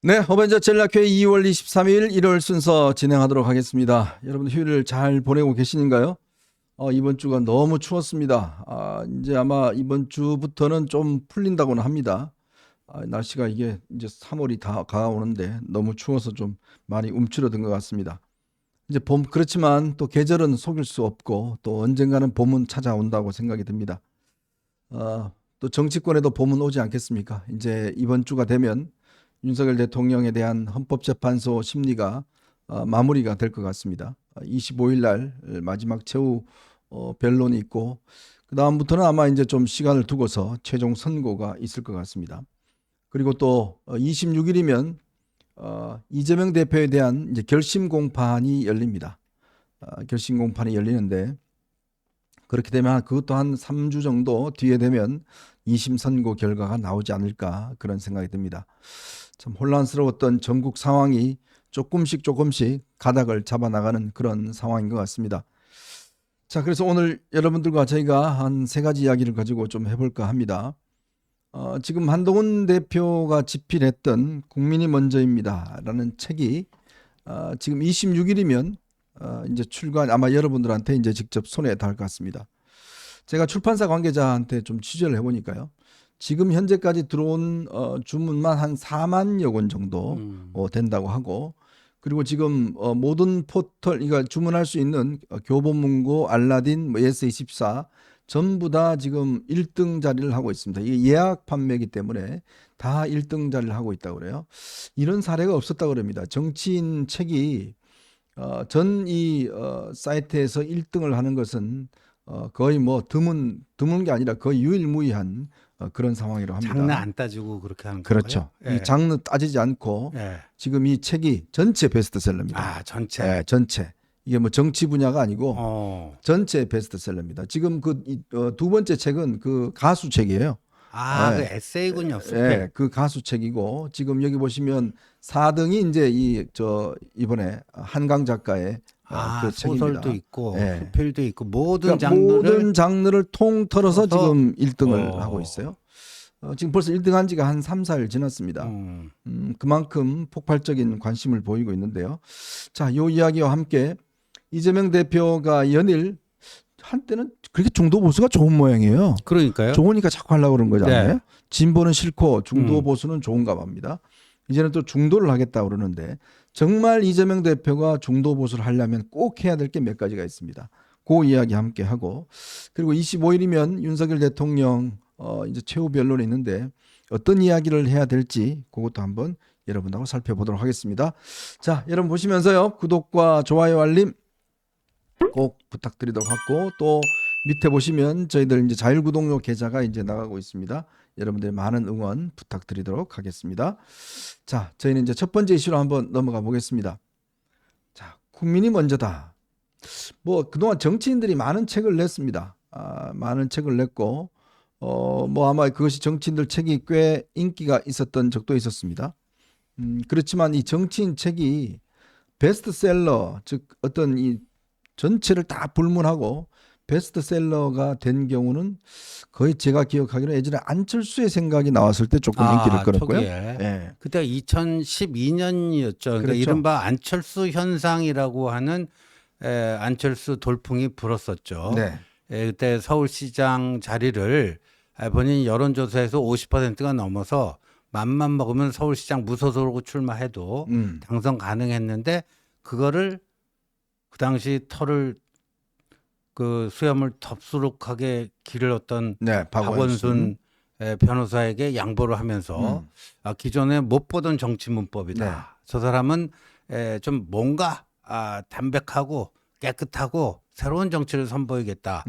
네, 어벤져 전략회 2월 23일 1월 순서 진행하도록 하겠습니다. 여러분 휴일을 잘 보내고 계시는가요? 이번 주가 너무 추웠습니다. 이제 아마 이번 주부터는 좀 풀린다고는 합니다. 날씨가 이게 이제 3월이 다 가오는데 너무 추워서 좀 많이 움츠러든 것 같습니다. 이제 봄 그렇지만 또 계절은 속일 수 없고 또 언젠가는 봄은 찾아온다고 생각이 듭니다. 또 정치권에도 봄은 오지 않겠습니까? 이제 이번 주가 되면 윤석열 대통령에 대한 헌법재판소 심리가 마무리가 될 것 같습니다. 25일 날 마지막 최후 변론이 있고 그 다음부터는 아마 이제 좀 시간을 두고서 최종 선고가 있을 것 같습니다. 그리고 또 26일이면 이재명 대표에 대한 이제 결심 공판이 열립니다. 결심 공판이 열리는데 그렇게 되면 그것도 한 3주 정도 뒤에 되면 2심 선고 결과가 나오지 않을까 그런 생각이 듭니다. 참 혼란스러웠던 전국 상황이 조금씩 가닥을 잡아나가는 그런 상황인 것 같습니다. 자, 그래서 오늘 여러분들과 저희가 한 세 가지 이야기를 가지고 좀 해볼까 합니다. 지금 한동훈 대표가 집필했던 국민이 먼저입니다 라는 책이 지금 26일이면 이제 출간 아마 여러분들한테 이제 직접 손에 닿을 것 같습니다. 제가 출판사 관계자한테 좀 취재를 해보니까요. 지금 현재까지 들어온 주문만 한 4만여 권 정도 된다고 하고 그리고 지금 모든 포털 그러니까 주문할 수 있는 교보문고, 알라딘, 예스24 전부 다 지금 1등 자리를 하고 있습니다. 이게 예약 판매이기 때문에 다 1등 자리를 하고 있다고 그래요. 이런 사례가 없었다고 그럽니다. 정치인 책이 전 이 사이트에서 1등을 하는 것은 거의 뭐 드문 게 아니라 거의 유일무이한 그런 상황이라고 합니다. 장르 안 따지고 그렇게 하는 그렇죠. 건가요? 이 장르 따지지 않고 예. 지금 이 책이 전체 베스트셀러입니다. 전체. 네, 전체. 이게 뭐 정치 분야가 아니고 전체 베스트셀러입니다. 지금 그 두 번째 책은 그 가수 책이에요. 그 네. 에세이군요. 네, 그 가수 책이고 지금 여기 보시면 4등이 이제 이번에 한강 작가의 그 책입니다. 소설도 있고 네. 수필도 있고 그러니까 모든 장르를 통틀어서 지금 1등을 하고 있어요. 지금 벌써 1등 한 지가 한 3, 4일 지났습니다. 그만큼 폭발적인 관심을 보이고 있는데요. 자, 이 이야기와 함께 이재명 대표가 연일 한때는 그렇게 중도 보수가 좋은 모양이에요. 그러니까요. 좋으니까 자꾸 하려고 그런 거잖아요. 네. 진보는 싫고 중도 보수는 좋은가 봅니다. 이제는 또 중도를 하겠다고 그러는데 정말 이재명 대표가 중도 보수를 하려면 꼭 해야 될 게 몇 가지가 있습니다. 그 이야기 함께 하고 그리고 25일이면 윤석열 대통령 이제 최후 변론이 있는데 어떤 이야기를 해야 될지 그것도 한번 여러분하고 살펴보도록 하겠습니다. 자, 여러분 보시면서요. 구독과 좋아요 알림 꼭 부탁드리도록 하고 또 밑에 보시면 저희들 이제 자율구독료 계좌가 이제 나가고 있습니다. 여러분들의 많은 응원 부탁드리도록 하겠습니다. 자, 저희는 이제 첫 번째 이슈로 한번 넘어가 보겠습니다. 자, 국민이 먼저다. 뭐 그동안 정치인들이 많은 책을 냈습니다. 많은 책을 냈고 뭐 아마 그것이 정치인들 책이 꽤 인기가 있었던 적도 있었습니다. 그렇지만 이 정치인 책이 베스트셀러 즉 어떤 이 전체를 다 불문하고 베스트셀러가 된 경우는 거의 제가 기억하기로 예전에 안철수의 생각이 나왔을 때 조금 인기를 끌었고요. 네. 그때가 2012년이었죠. 그러니까 그렇죠. 이른바 안철수 현상이라고 하는 안철수 돌풍이 불었었죠. 네. 그때 서울시장 자리를 본인 여론조사에서 50%가 넘어서 맘만 먹으면 서울시장 무소속으로 출마해도 당선 가능했는데 그거를 그 당시 그 수염을 덥수룩하게 기르었던 박원순 변호사에게 양보를 하면서 기존에 못 보던 정치 문법이다. 네. 저 사람은 좀 뭔가 담백하고 깨끗하고 새로운 정치를 선보이겠다.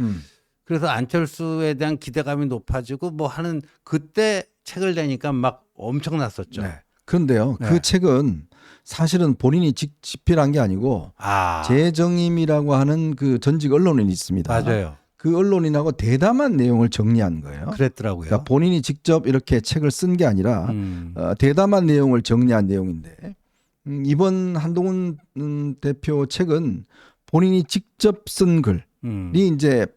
그래서 안철수에 대한 기대감이 높아지고 뭐 하는 그때 책을 내니까 막 엄청났었죠. 네. 그런데요. 네. 그 책은 사실은 본인이 집필한 게 아니고 재정임이라고 하는 그 전직 언론인이 있습니다. 맞아요. 그 언론인하고 대담한 내용을 정리한 거예요. 그랬더라고요. 그러니까 본인이 직접 이렇게 책을 쓴 게 아니라 대담한 내용을 정리한 내용인데 이번 한동훈 대표 책은 본인이 직접 쓴 글이 이제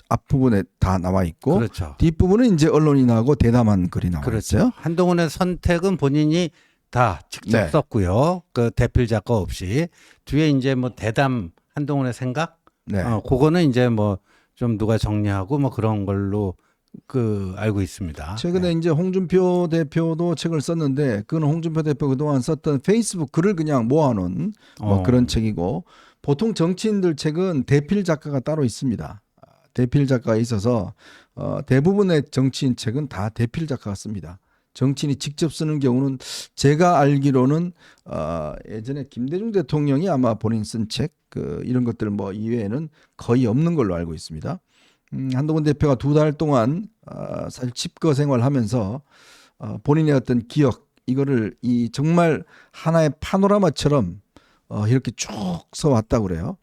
앞부분에 다 나와 있고 그렇죠. 뒷부분은 이제 언론인하고 대담한 글이 나와 그렇죠. 있어요. 한동훈의 선택은 본인이 다 직접 네. 썼고요. 그 대필 작가 없이 뒤에 이제 뭐 대담 한동훈의 생각, 네. 그거는 이제 뭐 좀 누가 정리하고 뭐 그런 걸로 그 알고 있습니다. 최근에 이제 홍준표 대표도 책을 썼는데 그건 홍준표 대표 그동안 썼던 페이스북 글을 그냥 모아놓은 뭐 그런 책이고 보통 정치인들 책은 대필 작가가 따로 있습니다. 대필 작가가 있어서 대부분의 정치인 책은 다 대필 작가가 씁니다. 정치인이 직접 쓰는 경우는 제가 알기로는 예전에 김대중 대통령이 아마 본인 쓴 책 이런 것들 뭐 이외에는 거의 없는 걸로 알고 있습니다. 한동훈 대표가 2달 동안 사실 집거 생활하면서 본인의 어떤 기억 이거를 이 정말 하나의 파노라마처럼 이렇게 쭉 써왔다고 그래요.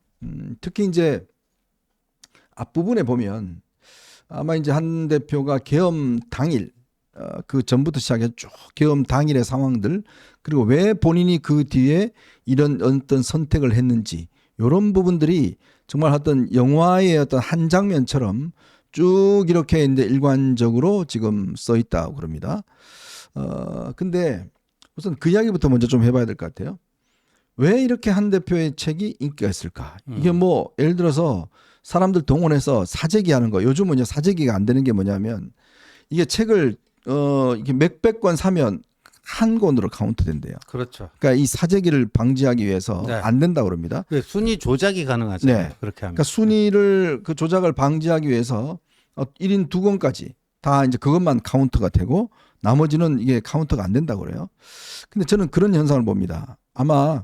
특히 이제 앞부분에 보면 아마 이제 한 대표가 계엄 당일 그 전부터 시작해서 쭉 계엄 당일의 상황들 그리고 왜 본인이 그 뒤에 이런 어떤 선택을 했는지 이런 부분들이 정말 어떤 영화의 어떤 한 장면처럼 쭉 이렇게 이제 일관적으로 지금 써 있다고 그럽니다. 근데 우선 그 이야기부터 먼저 좀 해봐야 될 것 같아요. 왜 이렇게 한 대표의 책이 인기가 있을까? 이게 뭐 예를 들어서 사람들 동원해서 사재기 하는 거. 요즘은 이제 사재기가 안 되는 게 뭐냐면 이게 책을 이게 몇백 권 사면 한 권으로 카운트된대요. 그렇죠. 그러니까 이 사재기를 방지하기 위해서 네. 안 된다고 그럽니다. 순위 조작이 가능하잖아요. 네. 그렇게 하면. 그러니까 순위를 그 조작을 방지하기 위해서 1인 2권까지 다 이제 그것만 카운트가 되고 나머지는 이게 카운트가 안 된다고 그래요. 근데 저는 그런 현상을 봅니다. 아마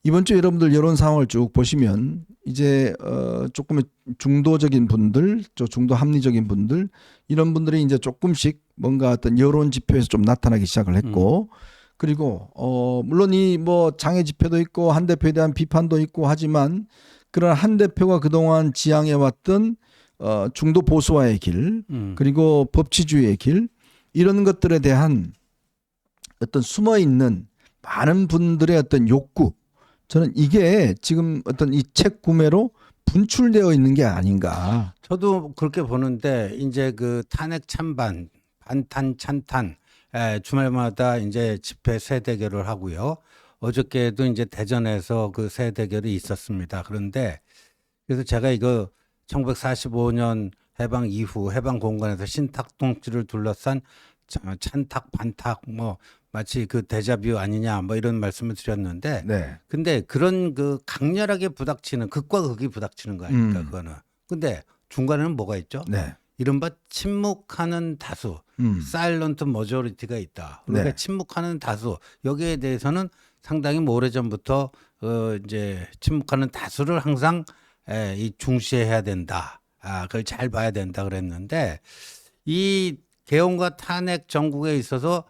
이번 주 여러분들 여론 상황을 쭉 보시면 이제 조금 중도적인 분들, 중도 합리적인 분들 이런 분들이 이제 조금씩 뭔가 어떤 여론 지표에서 좀 나타나기 시작을 했고 그리고 물론 이 뭐 장애 집회도 있고 한 대표에 대한 비판도 있고 하지만 그런 한 대표가 그동안 지향해 왔던 중도 보수화의 길 그리고 법치주의의 길 이런 것들에 대한 어떤 숨어 있는 많은 분들의 어떤 욕구 저는 이게 지금 어떤 이 책 구매로 분출되어 있는 게 아닌가. 저도 그렇게 보는데 이제 그 탄핵 찬반, 반탄 찬탄 주말마다 이제 집회 새 대결을 하고요. 어저께도 이제 대전에서 그 새 대결이 있었습니다. 그런데 그래서 제가 이거 1945년 해방 이후 해방 공간에서 신탁동지를 둘러싼 찬탁 반탁 뭐 마치 그 데자뷰 아니냐 뭐 이런 말씀을 드렸는데 네. 근데 그런 그 강렬하게 부닥치는 극과 극이 부닥치는 거 아닙니까 그거는. 근데 중간에는 뭐가 있죠? 네. 이른바 침묵하는 다수, 사일런트 머저리티가 있다. 그러니까 네. 침묵하는 다수 여기에 대해서는 상당히 뭐 오래전부터 이제 침묵하는 다수를 항상 이 중시해야 된다. 그걸 잘 봐야 된다 그랬는데 이 개헌과 탄핵 정국에 있어서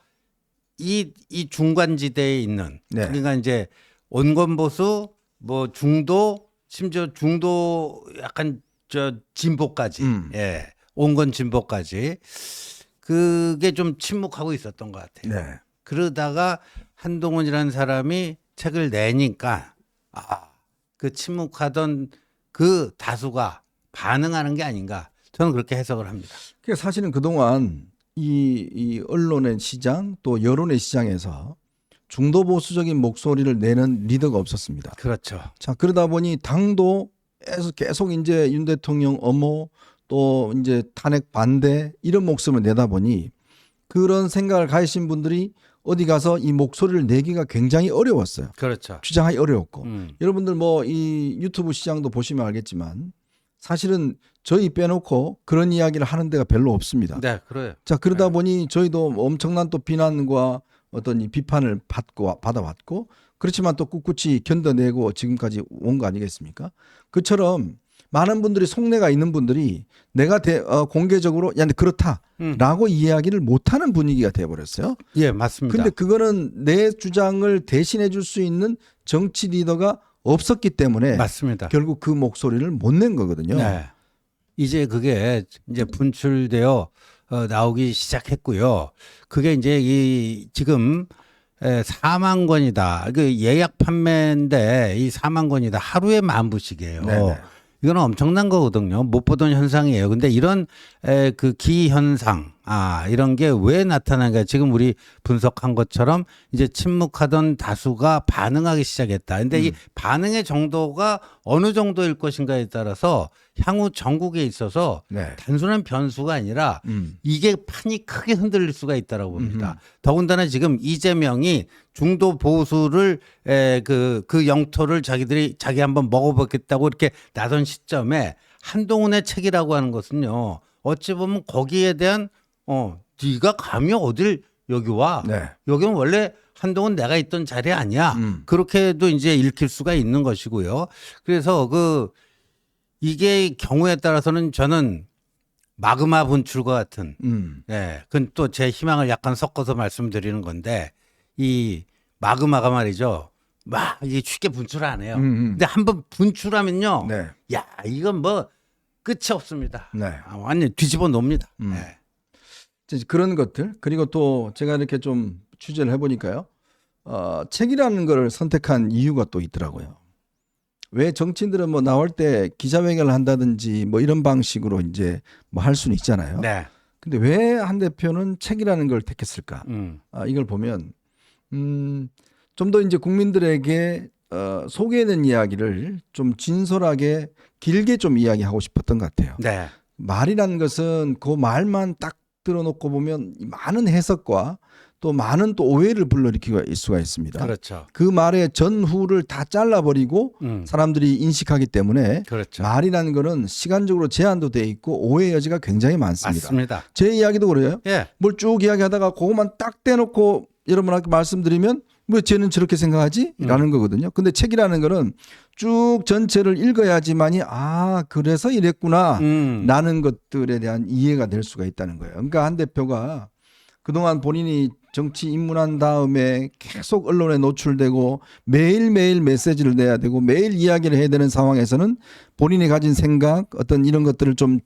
이 중간지대에 있는 네. 그러니까 이제 온건보수 뭐 중도 심지어 중도 약간 저 진보까지 온건 진보까지 그게 좀 침묵하고 있었던 것 같아요. 네. 그러다가 한동훈이라는 사람이 책을 내니까 그 침묵하던 그 다수가 반응하는 게 아닌가 저는 그렇게 해석을 합니다. 그러니까 사실은 그동안 이 언론의 시장 또 여론의 시장에서 중도 보수적인 목소리를 내는 리더가 없었습니다. 그렇죠. 자, 그러다 보니 당도 계속 이제 윤 대통령 엄호 또 이제 탄핵 반대 이런 목소리를 내다 보니 그런 생각을 가지신 분들이 어디 가서 이 목소리를 내기가 굉장히 어려웠어요. 그렇죠. 주장하기 어려웠고 여러분들 뭐 이 유튜브 시장도 보시면 알겠지만 사실은 저희 빼놓고 그런 이야기를 하는 데가 별로 없습니다. 네, 그래요. 자, 그러다 보니 저희도 엄청난 또 비난과 어떤 이 비판을 받아왔고 그렇지만 또 꿋꿋이 견뎌내고 지금까지 온 거 아니겠습니까? 그처럼 많은 분들이 속내가 있는 분들이 내가 공개적으로 야, 근데 그렇다라고 이야기를 못하는 분위기가 돼버렸어요. 예, 맞습니다. 근데 그거는 내 주장을 대신해 줄 수 있는 정치 리더가 없었기 때문에 맞습니다. 결국 그 목소리를 못 낸 거거든요. 네. 이제 그게 이제 분출되어 나오기 시작했고요. 그게 이제 이 지금 4만 권이다. 그 예약 판매인데 이 4만 권이다. 하루에 10,000부씩이에요. 이거는 엄청난 거거든요. 못 보던 현상이에요. 근데 이런 그 기현상 이런 게 왜 나타나는가. 지금 우리 분석한 것처럼 이제 침묵하던 다수가 반응하기 시작했다. 근데 이 반응의 정도가 어느 정도일 것인가에 따라서 향후 전국에 있어서 네. 단순한 변수가 아니라 이게 판이 크게 흔들릴 수가 있다라고 봅니다. 더군다나 지금 이재명이 중도 보수를 그 영토를 자기 한번 먹어보겠다고 이렇게 나선 시점에 한동훈의 책이라고 하는 것은요. 어찌 보면 거기에 대한 네가 감히 어딜 여기 와? 네. 여기는 원래 한동훈 내가 있던 자리 아니야. 그렇게도 이제 읽힐 수가 있는 것이고요. 그래서 이게 경우에 따라서는 저는 마그마 분출과 같은 그건 또 제 희망을 약간 섞어서 말씀드리는 건데 이 마그마가 말이죠. 막 이게 쉽게 분출 안 해요. 근데 한번 분출하면요. 네. 야, 이건 뭐 끝이 없습니다. 네. 완전 뒤집어 놓습니다. 네. 이제 그런 것들 그리고 또 제가 이렇게 좀 취재를 해보니까요. 책이라는 걸 선택한 이유가 또 있더라고요. 왜 정치인들은 뭐 나올 때 기자회견을 한다든지 뭐 이런 방식으로 이제 뭐 할 수는 있잖아요. 네. 근데 왜 한 대표는 책이라는 걸 택했을까? 이걸 보면 좀 더 이제 국민들에게 소개된 이야기를 좀 진솔하게 길게 좀 이야기하고 싶었던 것 같아요. 네. 말이라는 것은 그 말만 딱 들어놓고 보면 많은 해석과 또 많은 또 오해를 불러일으킬 수가 있습니다. 그렇죠. 그 말의 전후를 다 잘라버리고 사람들이 인식하기 때문에 그렇죠. 말이라는 거는 시간적으로 제한도 돼 있고 오해 여지가 굉장히 많습니다. 맞습니다. 제 이야기도 그래요. 예. 뭘 쭉 이야기하다가 그것만 딱 떼놓고 여러분한테 말씀드리면 왜 쟤는 저렇게 생각하지? 라는 거거든요. 근데 책이라는 거는 쭉 전체를 읽어야지만이 그래서 이랬구나 라는 것들에 대한 이해가 될 수가 있다는 거예요. 그러니까 한 대표가 그동안 본인이 정치 입문한 다음에 계속 언론에 노출되고 매일매일 메시지를 내야 되고 매일 이야기를 해야 되는 상황에서는 본인이 가진 생각 어떤 이런 것들을 좀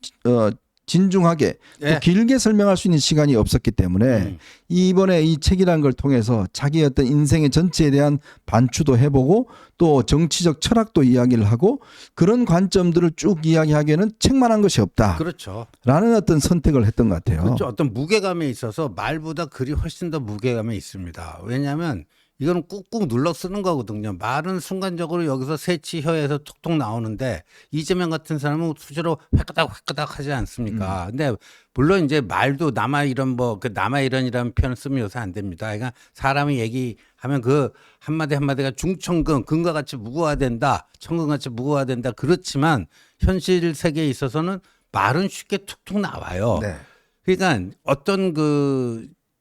진중하게 또 예. 길게 설명할 수 있는 시간이 없었기 때문에 이번에 이 책이라는 걸 통해서 자기 어떤 인생의 전체에 대한 반추도 해보고 또 정치적 철학도 이야기를 하고 그런 관점들을 쭉 이야기하기에는 책만 한 것이 없다. 그렇죠. 라는 어떤 선택을 했던 것 같아요. 그렇죠. 어떤 무게감에 있어서 말보다 글이 훨씬 더 무게감이 있습니다. 왜냐하면 이거는 꾹꾹 눌러 쓰는 거거든요. 말은 순간적으로 여기서 새치 혀에서 톡톡 나오는데 이재명 같은 사람은 수시로 획가닥 하지 않습니까? 근데 물론 이제 말도 남아 이런 남아 이런이라는 표현을 쓰면 요새 안 됩니다. 그러니까 사람이 얘기하면 그 한마디 한마디가 중천금 금과 같이 무거워야 된다. 천금같이 무거워야 된다. 그렇지만 현실 세계에 있어서는 말은 쉽게 툭툭 나와요. 네. 그러니까 어떤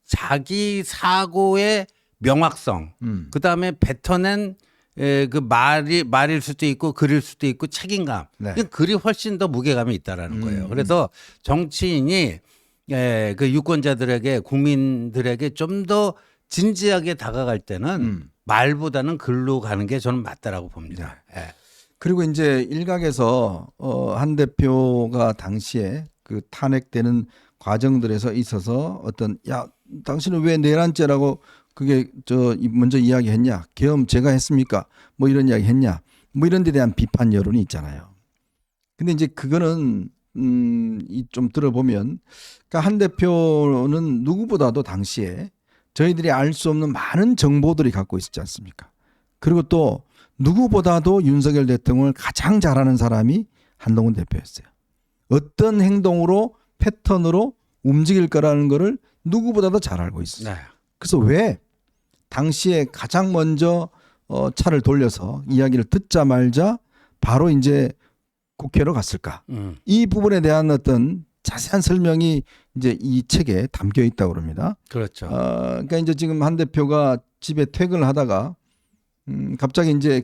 자기 사고의 명확성, 그 다음에 뱉어낸 그 말일 수도 있고 글일 수도 있고 책임감. 네. 글이 훨씬 더 무게감이 있다라는 거예요. 그래서 정치인이 그 유권자들에게 국민들에게 좀 더 진지하게 다가갈 때는 말보다는 글로 가는 게 저는 맞다라고 봅니다. 예. 그리고 이제 일각에서 한 대표가 당시에 그 탄핵되는 과정들에서 있어서 어떤 당신은 왜 내란죄라고 그게 먼저 이야기했냐? 계엄 제가 했습니까? 뭐 이런 이야기 했냐? 뭐 이런 데 대한 비판 여론이 있잖아요. 근데 이제 그거는 좀 들어보면 그러니까 한 대표는 누구보다도 당시에 저희들이 알 수 없는 많은 정보들이 갖고 있었지 않습니까? 그리고 또 누구보다도 윤석열 대통령을 가장 잘하는 사람이 한동훈 대표였어요. 어떤 행동으로 패턴으로 움직일 거라는 거를 누구보다도 잘 알고 있어요. 네. 그래서 왜 당시에 가장 먼저 차를 돌려서 이야기를 듣자 말자 바로 이제 국회로 갔을까? 이 부분에 대한 어떤 자세한 설명이 이제 이 책에 담겨 있다고 그럽니다. 그렇죠. 그러니까 이제 지금 한 대표가 집에 퇴근을 하다가 갑자기 이제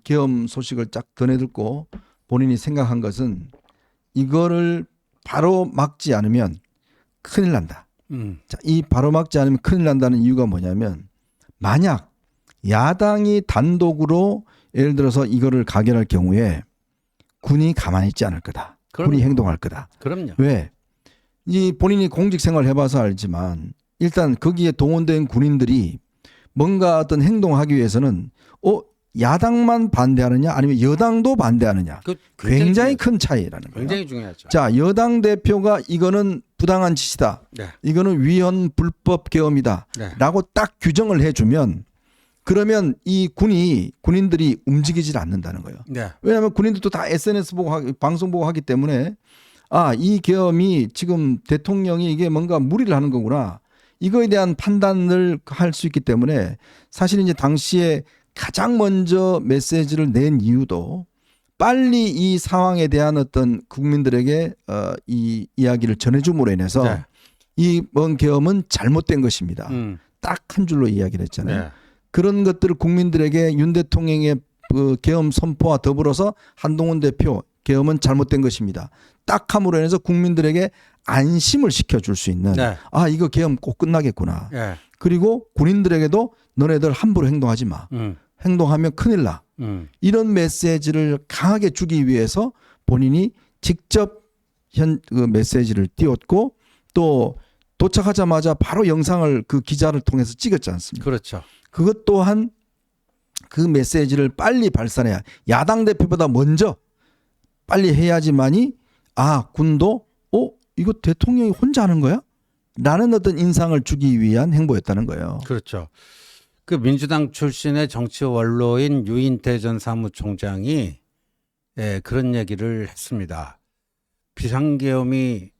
계엄 소식을 쫙 전해듣고 본인이 생각한 것은 이거를 바로 막지 않으면 큰일 난다. 자, 이 바로 막지 않으면 큰일 난다는 이유가 뭐냐면 만약 야당이 단독으로 예를 들어서 이거를 가결할 경우에 군이 가만히 있지 않을 거다. 그럼요. 군이 행동할 거다. 그럼요. 왜? 이 본인이 공직 생활 해봐서 알지만 일단 거기에 동원된 군인들이 뭔가 어떤 행동을 하기 위해서는 야당만 반대하느냐 아니면 여당도 반대하느냐. 그 굉장히 큰 차이라는 거예요. 굉장히 중요하죠. 자, 여당 대표가 이거는 부당한 짓이다. 네. 이거는 위헌 불법 계엄이다. 네. 라고 딱 규정을 해주면 그러면 이 군인들이 움직이질 않는다는 거예요. 네. 왜냐하면 군인들도 다 SNS 보고 방송 보고 하기 때문에 이 계엄이 지금 대통령이 이게 뭔가 무리를 하는 거구나. 이거에 대한 판단을 할 수 있기 때문에 사실 이제 당시에 가장 먼저 메시지를 낸 이유도 빨리 이 상황에 대한 어떤 국민들에게 이 이야기를 전해줌으로 인해서 네. 이번 계엄은 잘못된 것입니다. 딱 한 줄로 이야기를 했잖아요. 네. 그런 것들을 국민들에게 윤 대통령의 그 계엄 선포와 더불어서 한동훈 대표 계엄은 잘못된 것입니다. 딱 함으로 인해서 국민들에게 안심을 시켜줄 수 있는 네. 이거 계엄 꼭 끝나겠구나. 네. 그리고 군인들에게도 너네들 함부로 행동하지 마. 행동하면 큰일 나. 이런 메시지를 강하게 주기 위해서 본인이 직접 그 메시지를 띄웠고 또 도착하자마자 바로 영상을 그 기자를 통해서 찍었지 않습니까? 그렇죠. 그것 또한 그 메시지를 빨리 발산해야 야당 대표보다 먼저 빨리 해야지만이 군도 이거 대통령이 혼자 하는 거야? 라는 어떤 인상을 주기 위한 행보였다는 거예요. 그렇죠. 그 민주당 출신의 정치 원로인 유인태 전 사무총장이 그런 얘기를 했습니다. 비상계엄이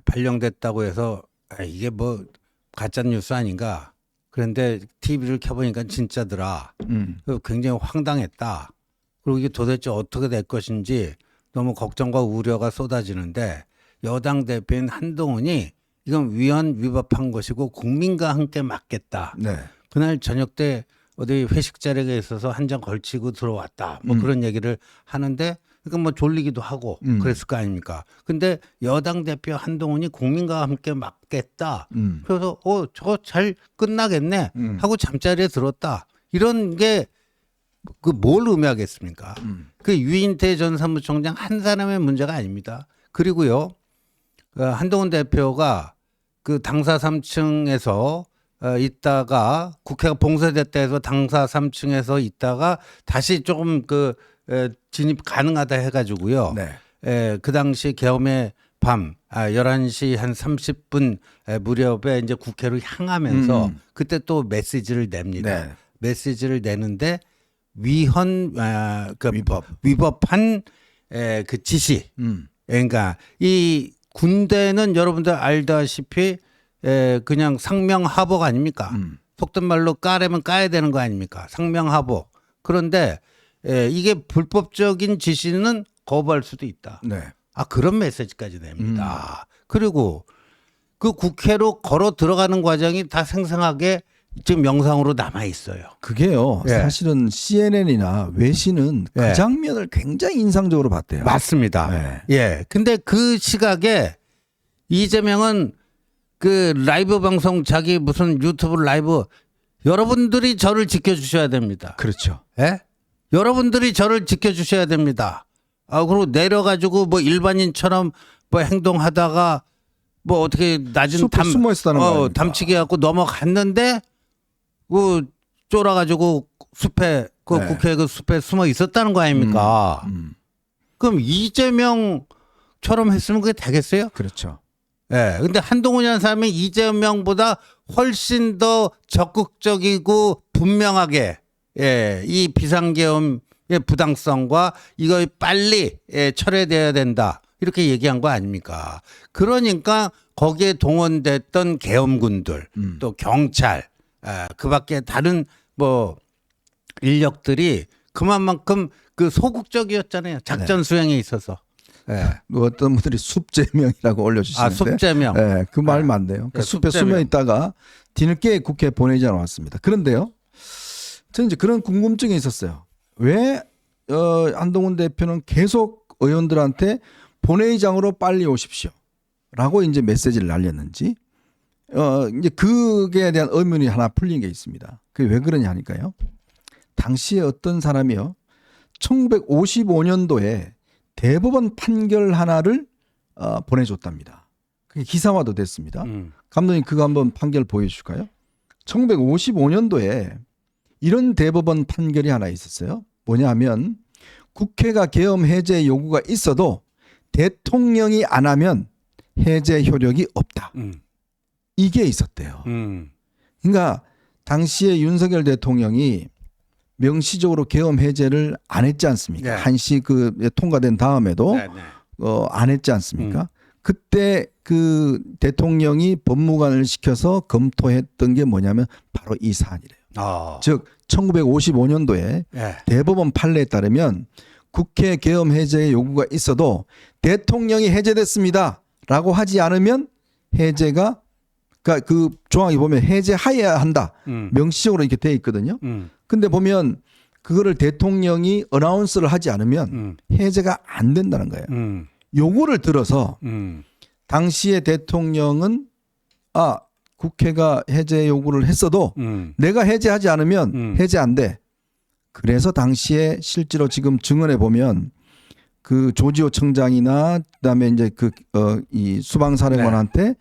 발령됐다고 해서 이게 뭐 가짜 뉴스 아닌가? 그런데 TV를 켜보니까 진짜더라. 굉장히 황당했다. 그리고 이게 도대체 어떻게 될 것인지 너무 걱정과 우려가 쏟아지는데 여당 대표인 한동훈이 이건 위헌 위법한 것이고 국민과 함께 막겠다. 네. 그날 저녁 때 어디 회식 자리에 있어서 한 장 걸치고 들어왔다. 뭐 그런 얘기를 하는데 그러니까 뭐 졸리기도 하고 그랬을 거 아닙니까? 근데 여당 대표 한동훈이 국민과 함께 막겠다. 그래서 저거 잘 끝나겠네 하고 잠자리에 들었다. 이런 게 그 뭘 의미하겠습니까? 그 유인태 전 사무총장 한 사람의 문제가 아닙니다. 그리고요. 한동훈 대표가 그 당사 3층에서 있다가 국회가 봉쇄됐다 해서 당사 3층에서 있다가 다시 조금 진입 가능하다 해가지고요. 네. 그 당시 계엄의 밤 11시 한 30분 무렵에 이제 국회로 향하면서 그때 또 메시지를 냅니다. 네. 메시지를 내는데 위헌 위법한 그 지시. 그러니까 이 군대는 여러분들 알다시피 그냥 상명하복 아닙니까? 속된 말로 까려면 까야 되는 거 아닙니까? 상명하복. 그런데 이게 불법적인 지시는 거부할 수도 있다. 네. 그런 메시지까지 냅니다. 그리고 그 국회로 걸어 들어가는 과정이 다 생생하게 지금 영상으로 남아 있어요. 그게요. 사실은 CNN이나 외신은 그 장면을 굉장히 인상적으로 봤대요. 맞습니다. 네. 예. 근데 그 시각에 이재명은 그 라이브 방송 자기 무슨 유튜브 라이브 여러분들이 저를 지켜주셔야 됩니다. 그렇죠. 예? 여러분들이 저를 지켜주셔야 됩니다. 그리고 내려가지고 뭐 일반인처럼 뭐 행동하다가 뭐 어떻게 낮은 숨어 있었다는 거 아닙니까? 담치기 갖고 넘어갔는데 그 쫄아가지고 숲에 국회 그 숲에 숨어 있었다는 거 아닙니까? 그럼 이재명처럼 했으면 그게 되겠어요? 그렇죠. 예. 근데 한동훈이라는 사람이 이재명보다 훨씬 더 적극적이고 분명하게 이 비상계엄의 부당성과 이거 빨리 철회돼야 된다. 이렇게 얘기한 거 아닙니까? 그러니까 거기에 동원됐던 계엄군들 또 경찰 그 밖에 다른 뭐 인력들이 그만큼 그 소극적이었잖아요. 작전 수행에 있어서. 어떤 분들이 숲제명이라고 올려주시는데 숲제명. 그 말 맞네요. 그러니까 숲에 숨어 있다가 뒤늦게 국회에 보내지 않았습니다. 그런데요. 저는 이제 그런 궁금증이 있었어요. 왜 한동훈 대표는 계속 의원들한테 본회의장으로 빨리 오십시오. 라고 이제 메시지를 날렸는지 이제 그에 대한 의문이 하나 풀린 게 있습니다. 그게 왜 그러냐 하니까요. 당시에 어떤 사람이요. 1955년도에 대법원 판결 하나를 보내줬답니다. 그게 기사화도 됐습니다. 감독님 그거 한번 판결 보여주실까요? 1955년도에 이런 대법원 판결이 하나 있었어요. 뭐냐면 국회가 계엄 해제 요구가 있어도 대통령이 안 하면 해제 효력이 없다. 이게 있었대요. 그러니까 당시에 윤석열 대통령이 명시적으로 계엄 해제를 안 했지 않습니까? 네. 한시 그 통과된 다음에도 네, 네. 안 했지 않습니까? 그때 그 대통령이 법무관을 시켜서 검토했던 게 뭐냐면 바로 이 사안이래요. 즉 1955년도에 네. 대법원 판례에 따르면 국회 계엄 해제의 요구가 있어도 대통령이 해제됐습니다라고 하지 않으면 해제가 그러니까 그 조항이 보면 해제하여야 한다. 명시적으로 이렇게 돼 있거든요. 근데 보면 그거를 대통령이 어나운스를 하지 않으면 해제가 안 된다는 거예요. 요거를 들어서 당시에 대통령은 국회가 해제 요구를 했어도 내가 해제하지 않으면 해제 안 돼. 그래서 당시에 실제로 지금 증언해 보면 그 조지호 청장이나 그다음에 이제 이 수방사령관한테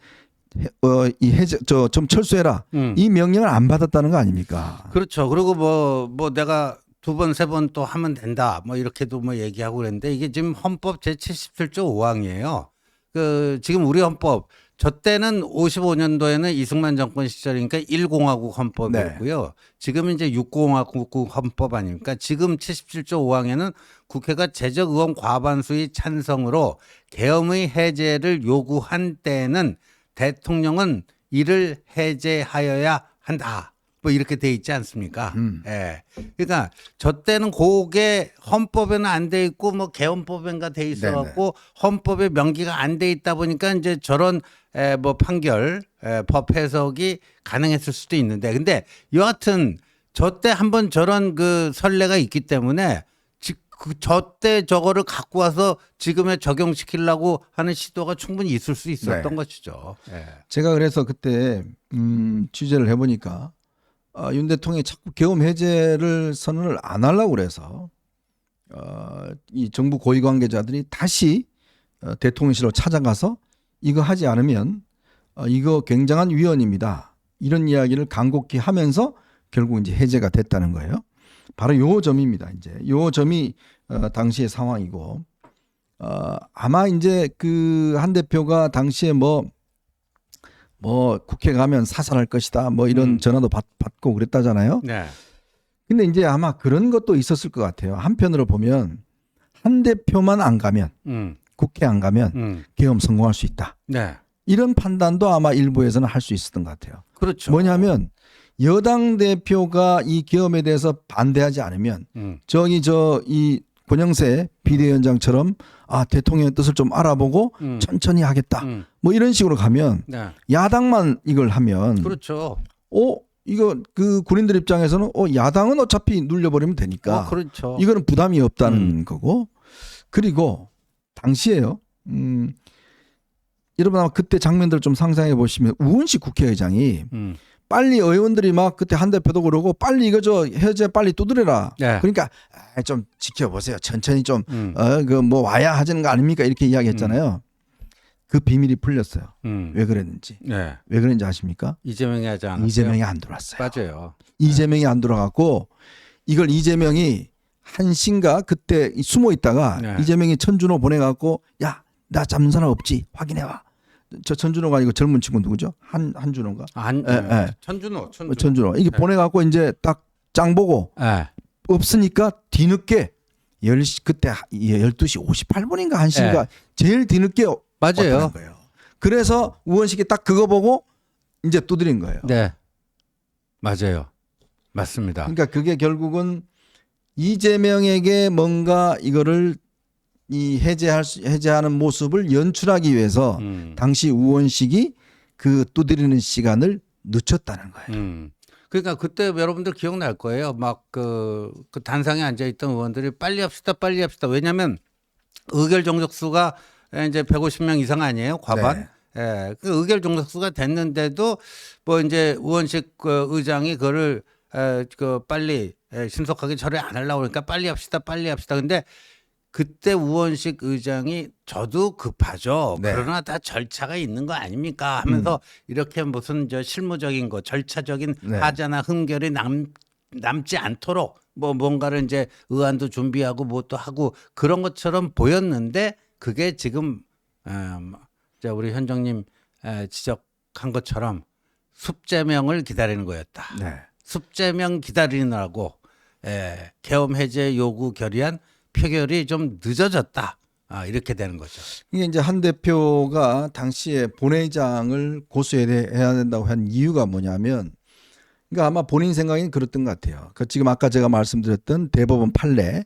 이 해제 좀 철수해라. 이 명령을 안 받았다는 거 아닙니까? 그렇죠. 그리고 뭐 내가 2번, 3번 또 하면 된다. 뭐 이렇게도 뭐 얘기하고 그랬는데 이게 지금 헌법 제77조 5항이에요. 그 지금 우리 헌법 저 때는 55년도에는 이승만 정권 시절이니까 1공화국 헌법이었고요. 지금은 이제 6공화국 헌법 아닙니까? 지금 77조 5항에는 국회가 제적 의원 과반수의 찬성으로 계엄의 해제를 요구한 때에는 대통령은 이를 해제하여야 한다. 뭐 이렇게 돼 있지 않습니까? 예. 그러니까 저 때는 그게 헌법에는 안 돼 있고 뭐 개헌법인가 돼 있어 갖고 헌법에 명기가 안 돼 있다 보니까 이제 저런 뭐 판결 법 해석이 가능했을 수도 있는데 근데 여하튼 저 때 한번 저런 그 선례가 있기 때문에 저 때 저거를 갖고 와서 지금에 적용시키려고 하는 시도가 충분히 있을 수 있었던 것이죠. 예. 제가 그래서 그때 취재를 해보니까 윤 대통령이 자꾸 계엄 해제를 선언을 안 하려고 그래서 이 정부 고위 관계자들이 다시 대통령실로 찾아가서 이거 하지 않으면 이거 굉장한 위헌입니다. 이런 이야기를 간곡히 하면서 결국 이제 해제가 됐다는 거예요. 바로 요 점입니다. 이제 요 점이 당시의 상황이고 아마 이제 그 한 대표가 당시에 뭐 국회 가면 사살할 것이다. 뭐 이런 전화도 받고 그랬다잖아요. 네. 근데 이제 아마 그런 것도 있었을 것 같아요. 한편으로 보면 한 대표만 안 가면 국회 안 가면 계엄 성공할 수 있다. 네. 이런 이런 판단도 아마 일부에서는 할 수 있었던 것 같아요. 그렇죠. 뭐냐면 여당 대표가 이 계엄에 대해서 반대하지 않으면 이 권영세 비대위원장처럼 대통령의 뜻을 좀 알아보고 천천히 하겠다. 뭐 이런 식으로 가면 네. 야당만 이걸 하면 그렇죠. 이거 그 군인들 입장에서는 야당은 어차피 눌려버리면 되니까 그렇죠. 이거는 부담이 없다는 거고 그리고 당시에요. 여러분 아마 그때 장면들 좀 상상해 보시면 우은식 국회의장이 빨리 의원들이 막 그때 한 대표도 그러고 빨리 이거 해제 빨리 두드려라. 네. 그러니까 좀 지켜보세요. 천천히 좀 그 뭐 와야 하자는 거 아닙니까? 이렇게 이야기했잖아요. 그 비밀이 풀렸어요. 왜 그랬는지. 네. 왜 그랬는지 아십니까? 이재명이 하지 않았어요. 이재명이 안 들어왔어요. 맞아요. 이재명이 안 들어갔고 이걸 이재명이 한신가 그때 숨어 있다가 네. 이재명이 천준호 보내갖고 야 나 잡는 사람 없지 확인해와. 저 천준호가 아니고 젊은 친구 누구죠? 한준호가? 천준호. 이게 보내갖고 이제 딱 짱 보고 없으니까 뒤늦게 그때 12시 58분인가 1시인가 제일 뒤늦게 맞아요. 왔다는 거예요. 그래서 우원식이 딱 그거 보고 이제 두드린 거예요. 네. 맞아요. 맞습니다. 그러니까 그게 결국은 이재명에게 뭔가 이거를 해제하는 모습을 연출하기 위해서 당시 우원식이 그 두드리는 시간을 늦췄다는 거예요. 그러니까 그때 여러분들 기억날 거예요. 막 그 단상에 앉아 있던 의원들이 빨리 합시다. 왜냐하면 의결 정석수가 이제 150명 이상 아니에요, 과반. 네. 예, 그 의결 정석수가 됐는데도 뭐 이제 우원식 의장이 그거를 빨리 신속하게 처리 안 하려고 그러니까 빨리 합시다. 근데 그때 우원식 의장이 저도 급하죠. 네. 그러나 다 절차가 있는 거 아닙니까? 하면서 이렇게 무슨 실무적인 거 절차적인 네. 하자나 흠결이 남지 않도록 뭐 뭔가를 이제 의안도 준비하고 뭐 또 하고 그런 것처럼 보였는데 그게 지금 자 우리 현정님 지적한 것처럼 습제명을 기다리는 거였다. 네. 습제명 기다리느라고 계엄 해제 요구 결의안 표결이 좀 늦어졌다. 이렇게 되는 거죠. 이게 이제 한 대표가 당시에 본회의장을 고수해야 된다고 한 이유가 뭐냐면, 그러니까 아마 본인 생각에는 그랬던 것 같아요. 그 지금 아까 제가 말씀드렸던 대법원 판례,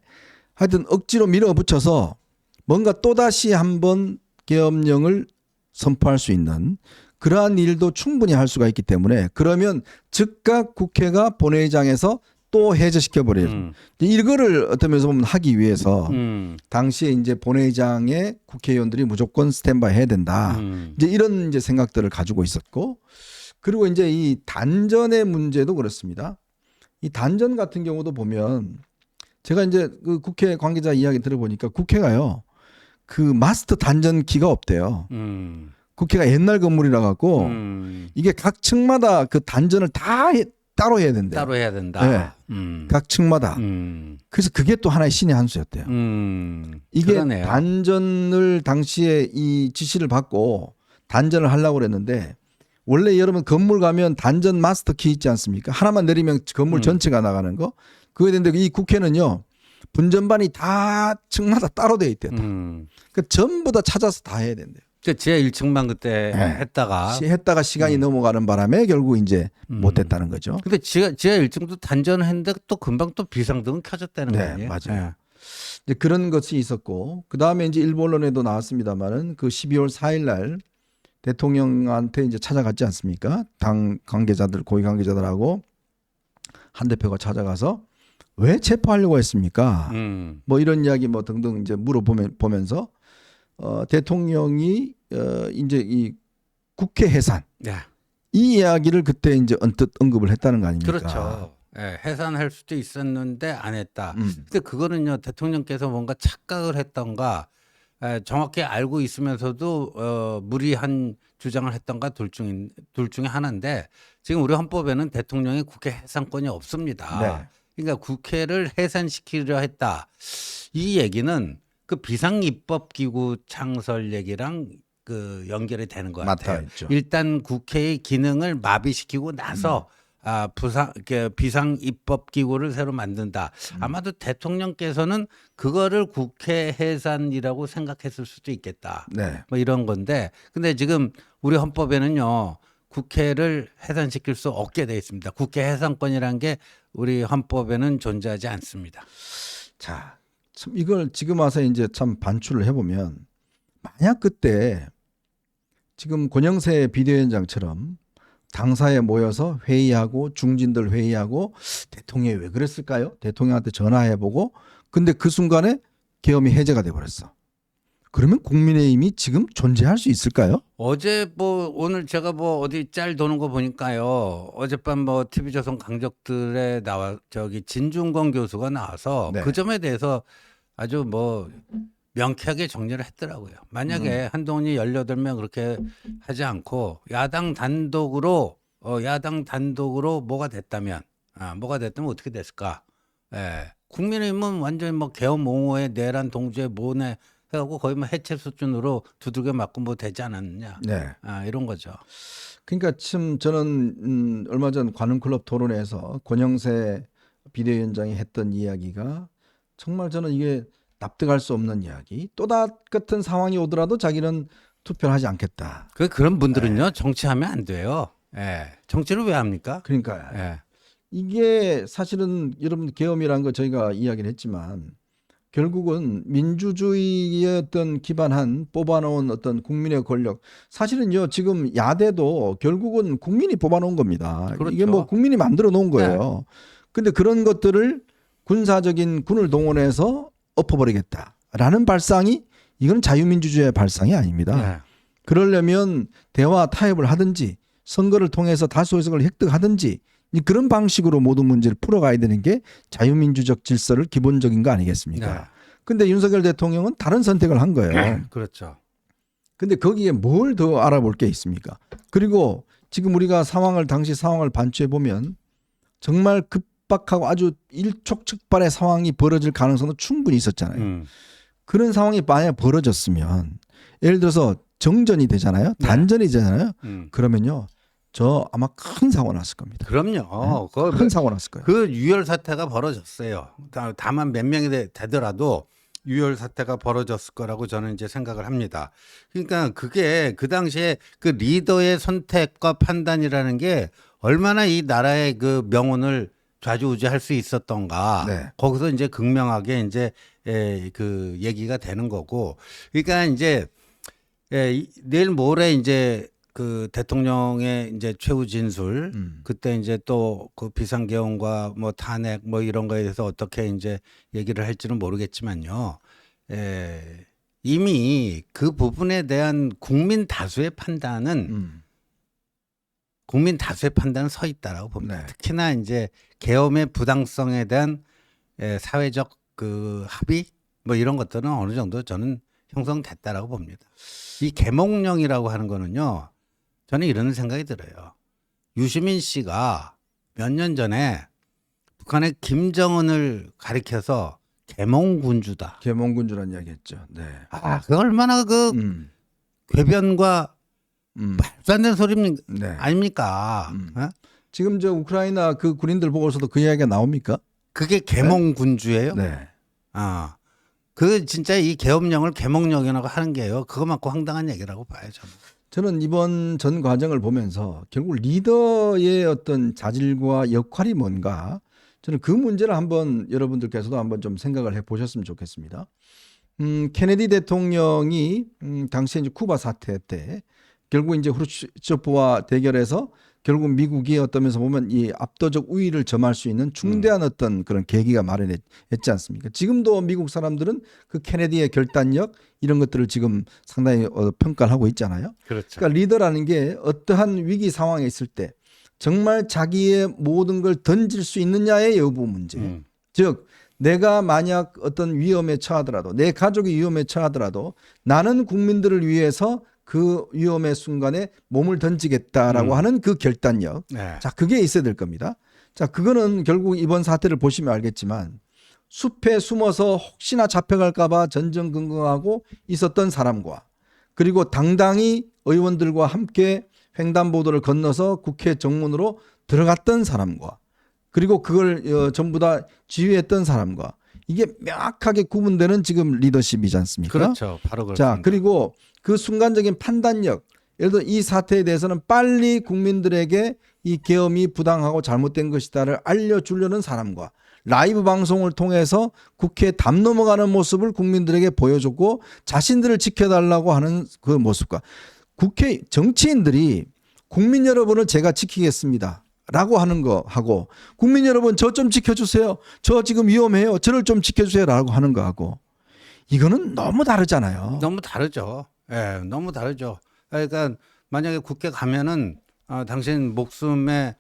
하여튼 억지로 밀어붙여서 뭔가 또다시 한번 계엄령을 선포할 수 있는 그러한 일도 충분히 할 수가 있기 때문에, 그러면 즉각 국회가 본회의장에서 또 해제시켜 버려요. 이거를 어떤 면에서 보면 하기 위해서 당시에 이제 본회의장에 국회의원들이 무조건 스탠바이 해야 된다. 이제 이런 이제 생각들을 가지고 있었고, 그리고 이제 이 단전의 문제도 그렇습니다. 이 단전 같은 경우도 보면 제가 이제 그 국회 관계자 이야기 들어보니까 국회가요, 그 마스터 단전키가 없대요. 국회가 옛날 건물이라 갖고 이게 각 층마다 그 단전을 다 따로 해야 된대요. 따로 해야 된다. 각 층마다. 그래서 그게 또 하나의 신의 한 수였대요. 이게 그러네요. 단전을 당시에 이 지시를 받고 단전을 하려고 그랬는데, 원래 여러분 건물 가면 단전 마스터 키 있지 않습니까? 하나만 내리면 건물 전체가 나가는 거. 그거에 대한데 이 국회는요, 분전반이 다 층마다 따로 돼 있대요. 그 전부 다 찾아서 다 해야 된대요. 지하 1층만 그때 했다가 시간이 넘어가는 바람에 결국 이제 못했다는 거죠. 근데 지하 1층도 단전을 했는데 또 금방 또 비상등은 켜졌다는 거 아니에요? 맞아요. 이제 그런 것이 있었고, 그 다음에 이제 일부 언론에도 나왔습니다만은 그 12월 4일 날 대통령한테 이제 찾아갔지 않습니까? 당 관계자들, 고위 관계자들하고 한 대표가 찾아가서 왜 체포하려고 했습니까? 뭐 이런 이야기 뭐 등등 이제 물어보면서 대통령이 이제 이 국회 해산 이 이야기를 그때 이제 언뜻 언급을 했다는 거 아닙니까? 그렇죠. 해산할 수도 있었는데 안 했다. 근데 그거는요, 대통령께서 뭔가 착각을 했던가 정확히 알고 있으면서도 무리한 주장을 했던가 둘 중에 하나인데, 지금 우리 헌법에는 대통령이 국회 해산권이 없습니다. 네. 그러니까 국회를 해산시키려 했다. 이 얘기는 그 비상입법기구 창설 얘기랑 그 연결이 되는 것 같아요. 맞다, 일단 국회의 기능을 마비시키고 나서 비상입법기구를 새로 만든다. 아마도 대통령께서는 그거를 국회 해산이라고 생각했을 수도 있겠다. 네. 뭐 이런 건데, 근데 지금 우리 헌법에는요, 국회를 해산시킬 수 없게 돼 있습니다. 국회 해산권이라는 게 우리 헌법에는 존재하지 않습니다. 자, 참 이걸 지금 와서 이제 참 반출을 해보면, 만약 그때 지금 권영세 비대위원장처럼 당사에 모여서 회의하고 중진들 회의하고 대통령이 왜 그랬을까요? 대통령한테 전화해보고, 근데 그 순간에 계엄이 해제가 돼버렸어. 그러면 국민의힘이 지금 존재할 수 있을까요? 어제 뭐 오늘 제가 뭐 어디 짤 도는 거 보니까요, 어젯밤 뭐 TV조선 강적들에 진중권 교수가 나와서 네. 그 점에 대해서 아주 뭐 명쾌하게 정리를 했더라고요. 만약에 한동훈이 18명 그렇게 하지 않고 야당 단독으로 뭐가 됐다면 어떻게 됐을까? 국민의힘은 완전히 뭐 계엄 옹호에 내란 동조에 모내 해갖고 거의 뭐 해체 수준으로 두들겨 맞고 뭐 되지 않았느냐. 네. 이런 거죠. 그러니까 참 저는 얼마 전 관훈클럽 토론회에서 권영세 비대위원장이 했던 이야기가 정말 저는 이게 납득할 수 없는 이야기. 또 같은 상황이 오더라도 자기는 투표를 하지 않겠다. 그런 분들은요, 정치하면 안 돼요. 정치를 왜 합니까? 그러니까 이게 사실은 여러분 계엄이라는 거 저희가 이야기를 했지만, 결국은 민주주의의 어떤 기반한 뽑아놓은 어떤 국민의 권력, 사실은요 지금 야대도 결국은 국민이 뽑아놓은 겁니다. 그렇죠. 이게 뭐 국민이 만들어 놓은 거예요. 근데 그런 것들을 군을 동원해서 엎어버리겠다라는 발상이, 이건 자유민주주의의 발상이 아닙니다. 그러려면 대화 타협을 하든지 선거를 통해서 다수 의석을 획득하든지 그런 방식으로 모든 문제를 풀어가야 되는 게 자유민주적 질서를 기본적인 거 아니겠습니까? 근데 윤석열 대통령은 다른 선택을 한 거예요. 그렇죠. 근데 거기에 뭘 더 알아볼 게 있습니까? 그리고 지금 우리가 당시 상황을 반추해 보면 정말 급박하고 아주 일촉즉발의 상황이 벌어질 가능성도 충분히 있었잖아요. 그런 상황이 만약 벌어졌으면 예를 들어서 정전이 되잖아요. 단전이 되잖아요. 그러면요. 저 아마 큰 사고 났을 겁니다. 그럼요. 네? 큰 사고 났을 거예요. 그 유혈 사태가 벌어졌어요. 다만 몇 명이 되더라도 유혈 사태가 벌어졌을 거라고 저는 이제 생각을 합니다. 그러니까 그게 그 당시에 그 리더의 선택과 판단이라는 게 얼마나 이 나라의 그 명운을 좌지우지할 수 있었던가. 네. 거기서 이제 극명하게 이제 그 얘기가 되는 거고. 그러니까 이제 내일 모레 이제 그 대통령의 이제 최후 진술 그때 이제 또 그 비상계엄과 뭐 탄핵 뭐 이런 거에 대해서 어떻게 이제 얘기를 할지는 모르겠지만요. 이미 그 부분에 대한 국민 다수의 판단은 서 있다라고 봅니다. 네. 특히나 이제 계엄의 부당성에 대한 사회적 그 합의 뭐 이런 것들은 어느 정도 저는 형성됐다라고 봅니다. 이 계몽령이라고 하는 거는요. 저는 이런 생각이 들어요. 유시민 씨가 몇 년 전에 북한의 김정은을 가리켜서 계몽군주다. 계몽군주란 이야기했죠. 네. 그 얼마나 그 궤변과 말도 안 되는 소리입니까? 네. 아닙니까? 어? 지금 저 우크라이나 그 군인들 보고서도 그 이야기가 나옵니까? 그게 계몽군주예요? 네. 그 진짜 이 계엄령을 계몽령이라고 하는 게요. 그거만큼 황당한 얘기라고 봐요, 저는 이번 전 과정을 보면서 결국 리더의 어떤 자질과 역할이 뭔가 저는 그 문제를 한번 여러분들께서도 한번 좀 생각을 해 보셨으면 좋겠습니다. 케네디 대통령이 당시에 이제 쿠바 사태 때 결국 이제 후르츠초프와 대결해서 결국 미국이 어떤 면에서 보면 이 압도적 우위를 점할 수 있는 중대한 어떤 그런 계기가 마련했지 않습니까? 지금도 미국 사람들은 그 케네디의 결단력 이런 것들을 지금 상당히 평가를 하고 있잖아요. 그렇죠. 그러니까 리더라는 게 어떠한 위기 상황에 있을 때 정말 자기의 모든 걸 던질 수 있느냐의 여부 문제. 즉 내가 만약 어떤 위험에 처하더라도 내 가족이 위험에 처하더라도 나는 국민들을 위해서 그 위험의 순간에 몸을 던지겠다라고 하는 그 결단력. 네. 자, 그게 있어야 될 겁니다. 자, 그거는 결국 이번 사태를 보시면 알겠지만 숲에 숨어서 혹시나 잡혀갈까봐 전전긍긍하고 있었던 사람과 그리고 당당히 의원들과 함께 횡단보도를 건너서 국회 정문으로 들어갔던 사람과 그리고 그걸 전부 다 지휘했던 사람과 이게 명확하게 구분되는 지금 리더십이지 않습니까? 그렇죠. 바로 그렇습니다. 자, 그리고 그 순간적인 판단력, 예를 들어 이 사태에 대해서는 빨리 국민들에게 이 계엄이 부당하고 잘못된 것이다를 알려주려는 사람과 라이브 방송을 통해서 국회에 담 넘어가는 모습을 국민들에게 보여줬고 자신들을 지켜달라고 하는 그 모습과 국회 정치인들이 국민 여러분을 제가 지키겠습니다. 라고 하는 거 하고 국민 여러분 저 좀 지켜주세요. 저 지금 위험해요. 저를 좀 지켜주세요. 라고 하는 거 하고 이거는 너무 다르잖아요. 너무 다르죠. 예, 너무 다르죠. 그러니까 만약에 국회 가면은 당신 목숨에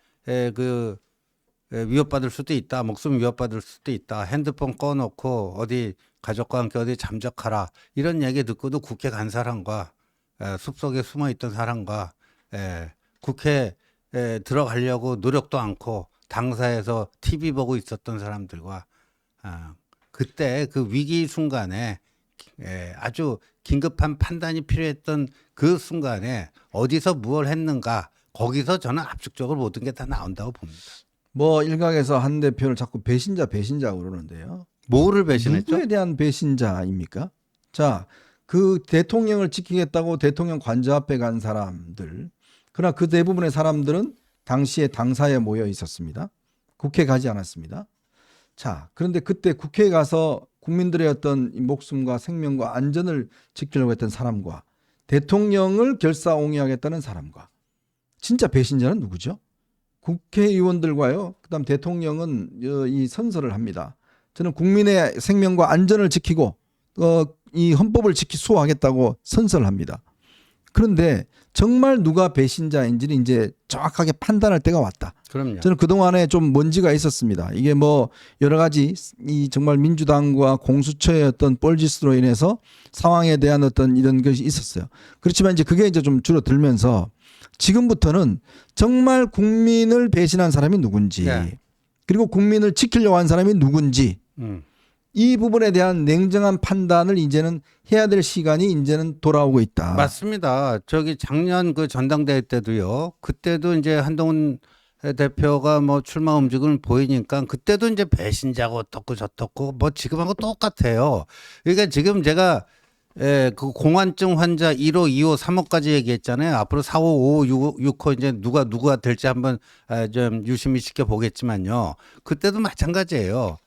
위협받을 수도 있다. 목숨 위협받을 수도 있다. 핸드폰 꺼놓고 어디 가족과 함께 어디 잠적하라. 이런 얘기 듣고도 국회 간 사람과 숲속에 숨어 있던 사람과 국회에 들어가려고 노력도 않고 당사에서 TV 보고 있었던 사람들과 그때 그 위기 순간에 아주 긴급한 판단이 필요했던 그 순간에 어디서 무엇을 했는가 거기서 저는 압축적으로 모든 게 다 나온다고 봅니다. 뭐 일각에서 한 대표를 자꾸 배신자고 그러는데요. 뭐를 배신했죠? 누구에 대한 배신자입니까? 자, 그 대통령을 지키겠다고 대통령 관저 앞에 간 사람들 그러나 그 대부분의 사람들은 당시에 당사에 모여 있었습니다. 국회 가지 않았습니다. 자, 그런데 그때 국회에 가서 국민들의 어떤 목숨과 생명과 안전을 지키려고 했던 사람과 대통령을 결사옹위하겠다는 사람과 진짜 배신자는 누구죠? 국회의원들과요. 그다음 대통령은 이 선서를 합니다. 저는 국민의 생명과 안전을 지키고 이 헌법을 수호하겠다고 선서를 합니다. 그런데 정말 누가 배신자인지는 이제 정확하게 판단할 때가 왔다. 그럼요. 저는 그동안에 좀 먼지가 있었습니다. 이게 뭐 여러 가지 이 정말 민주당과 공수처의 어떤 뻘짓으로 인해서 상황에 대한 어떤 이런 것이 있었어요. 그렇지만 이제 그게 이제 좀 줄어들면서 지금부터는 정말 국민을 배신한 사람이 누군지 그리고 국민을 지키려고 한 사람이 누군지 이 부분에 대한 냉정한 판단을 이제는 해야 될 시간이 이제는 돌아오고 있다. 맞습니다. 저기 작년 그 전당대회 때도요. 그때도 이제 한동훈 대표가 뭐 출마 움직임을 보이니까 그때도 이제 배신자고 어떻고 저떻고 뭐 지금하고 똑같아요. 그러니까 지금 제가 그 공환증 환자 1호, 2호, 3호까지 얘기했잖아요. 앞으로 4호, 5호, 6호 이제 누가 될지 한번 좀 유심히 지켜보겠지만요. 그때도 마찬가지예요.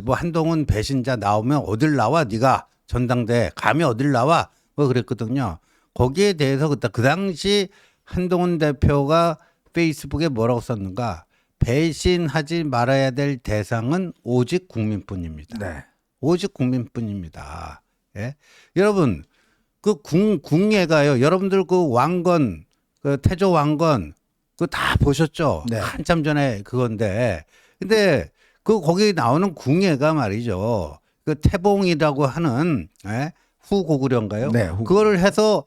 뭐 한동훈 배신자 나오면 어딜 나와 네가 전당대회 감히 어딜 나와 뭐 그랬거든요. 거기에 대해서 그 당시 한동훈 대표가 페이스북에 뭐라고 썼는가? 배신하지 말아야 될 대상은 오직 국민뿐입니다. 네. 오직 국민뿐입니다. 예? 여러분 그 궁예가요. 여러분들 그 왕건, 그 태조 왕건 그거 다 보셨죠? 네. 한참 전에 그건데, 근데 그 거기 나오는 궁예가 말이죠. 그 태봉이라고 하는 후고구려인가요? 네, 그거를 해서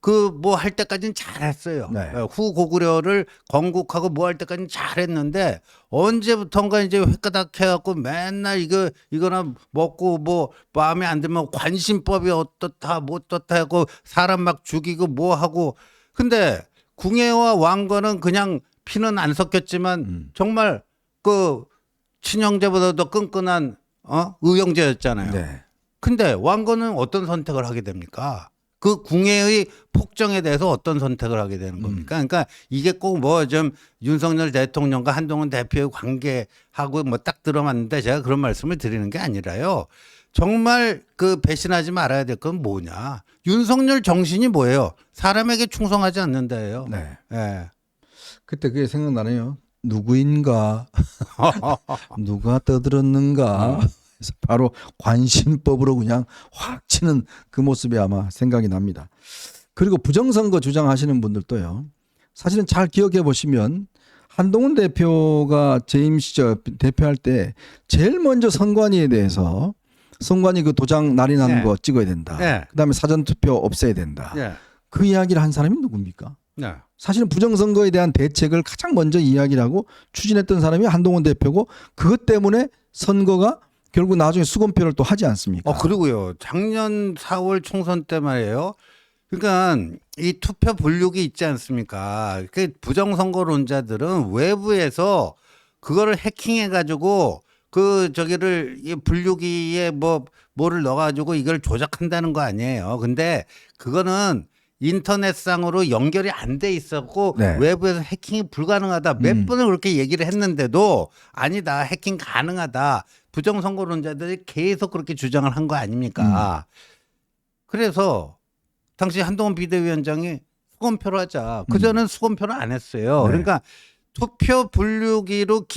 그 뭐 할 때까지는 잘했어요. 네. 후고구려를 건국하고 뭐 할 때까지는 잘했는데 언제부턴가 이제 획가닥 해갖고 맨날 이거나 먹고 뭐 마음에 안 들면 관심법이 어떻다 뭐 어떻다 하고 사람 막 죽이고 뭐 하고. 근데 궁예와 왕건은 그냥 피는 안 섞였지만 정말 그 친형제보다도 끈끈한 의형제였잖아요. 네. 근데 왕건은 어떤 선택을 하게 됩니까? 그 궁예의 폭정에 대해서 어떤 선택을 하게 되는 겁니까? 그러니까 이게 꼭 뭐 좀 윤석열 대통령과 한동훈 대표의 관계하고 뭐 딱 들어맞는데 제가 그런 말씀을 드리는 게 아니라요. 정말 그 배신하지 말아야 될 건 뭐냐? 윤석열 정신이 뭐예요? 사람에게 충성하지 않는다예요. 네. 예. 그때 그게 생각나네요. 누구인가? 누가 떠들었는가? 그래서 바로 관심법으로 그냥 확 치는 그 모습이 아마 생각이 납니다. 그리고 부정선거 주장하시는 분들도요. 사실은 잘 기억해 보시면 한동훈 대표가 재임 시절 대표할 때 제일 먼저 선관위에 대해서 선관위 그 도장 날인하는 네. 거 찍어야 된다. 네. 그다음에 사전투표 없애야 된다. 예. 그 이야기를 한 사람이 누굽니까? 네. 사실은 부정선거에 대한 대책을 가장 먼저 이야기를 하고 추진했던 사람이 한동훈 대표고 그것 때문에 선거가 결국 나중에 수검표를 또 하지 않습니까? 그리고요. 작년 4월 총선 때 말이에요. 그러니까 이 투표 분류기 있지 않습니까? 그 부정선거론자들은 외부에서 그거를 해킹해 가지고 그 저기를 이 분류기에 뭐를 넣어 가지고 이걸 조작한다는 거 아니에요. 근데 그거는 인터넷상으로 연결이 안 돼 있었고 네. 외부에서 해킹이 불가능하다. 몇 번을 그렇게 얘기를 했는데도 아니다. 해킹 가능하다. 부정선거론자들이 계속 그렇게 주장을 한 거 아닙니까? 그래서 당시 한동훈 비대위원장이 수검표로 하자. 그전엔 수검표를 안 했어요. 네. 그러니까 투표 분류기로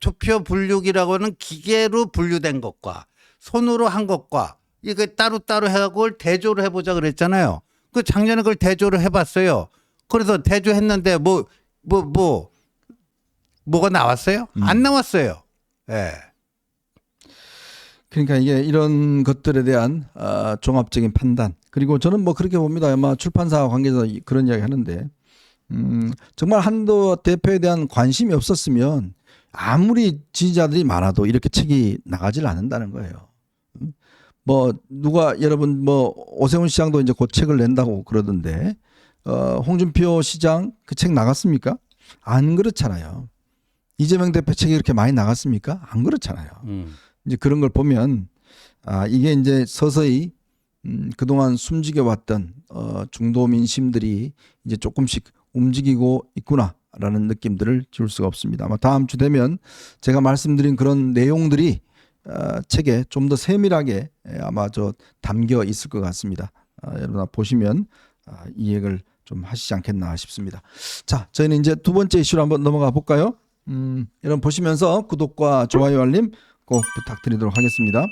투표 분류기라고 하는 기계로 분류된 것과 손으로 한 것과 이거 따로따로 해갖고 대조를 해보자 그랬잖아요. 그 작년에 그걸 대조를 해봤어요. 그래서 대조했는데 뭐가 나왔어요? 안 나왔어요. 예. 그러니까 이게 이런 것들에 대한 종합적인 판단 그리고 저는 뭐 그렇게 봅니다. 아마 출판사 관계자 그런 이야기 하는데 정말 한도 대표에 대한 관심이 없었으면 아무리 지지자들이 많아도 이렇게 책이 나가질 않는다는 거예요. 뭐 누가 여러분 뭐 오세훈 시장도 이제 곧 책을 낸다고 그러던데 홍준표 시장 그 책 나갔습니까? 안 그렇잖아요. 이재명 대표 책이 이렇게 많이 나갔습니까? 안 그렇잖아요. 이제 그런 걸 보면 이게 이제 서서히 그동안 숨지겨 왔던 중도 민심들이 이제 조금씩 움직이고 있구나라는 느낌들을 줄 수가 없습니다. 아마 다음 주 되면 제가 말씀드린 그런 내용들이 책에 좀 더 세밀하게 아마 담겨 있을 것 같습니다. 여러분 보시면 이해를 좀 하시지 않겠나 싶습니다. 자, 저희는 이제 두 번째 이슈로 한번 넘어가 볼까요? 여러분 보시면서 구독과 좋아요 알림 꼭 부탁드리도록 하겠습니다.